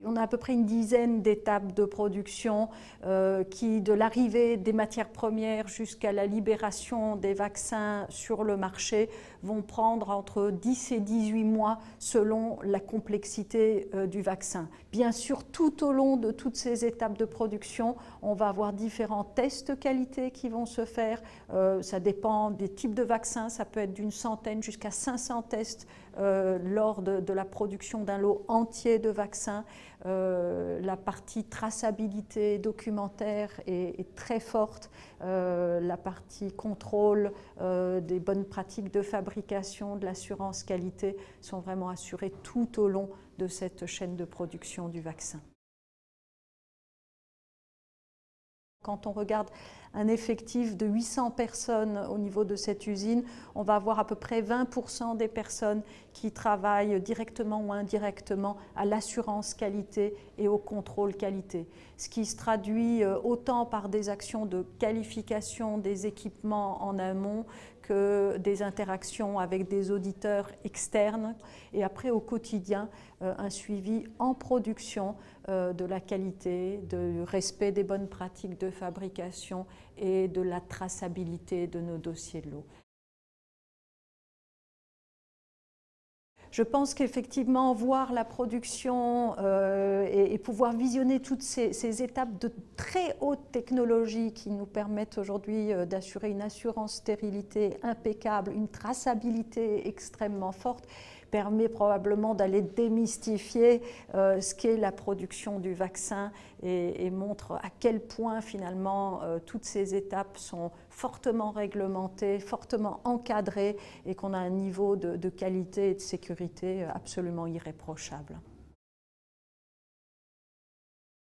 On a à peu près une dizaine d'étapes de production qui, de l'arrivée des matières premières jusqu'à la libération des vaccins sur le marché, vont prendre entre 10 et 18 mois selon la complexité du vaccin. Bien sûr, tout au long de toutes ces étapes de production, on va avoir différents tests qualité qui vont se faire. Ça dépend des types de vaccins, ça peut être d'une centaine jusqu'à 500 tests lors de la production d'un lot entier de vaccins. La partie traçabilité documentaire est très forte, la partie contrôle des bonnes pratiques de fabrication, de l'assurance qualité sont vraiment assurées tout au long de cette chaîne de production du vaccin. Quand on regarde un effectif de 800 personnes au niveau de cette usine, on va avoir à peu près 20% des personnes qui travaillent directement ou indirectement à l'assurance qualité et au contrôle qualité. Ce qui se traduit autant par des actions de qualification des équipements en amont que des interactions avec des auditeurs externes et après au quotidien un suivi en production de la qualité, du respect des bonnes pratiques de fabrication et de la traçabilité de nos dossiers de l'eau. Je pense qu'effectivement, voir la production et pouvoir visionner toutes ces étapes de très haute technologie qui nous permettent aujourd'hui d'assurer une assurance stérilité impeccable, une traçabilité extrêmement forte, permet probablement d'aller démystifier ce qu'est la production du vaccin et montre à quel point finalement toutes ces étapes sont fortement réglementées, fortement encadrées et qu'on a un niveau de qualité et de sécurité absolument irréprochable.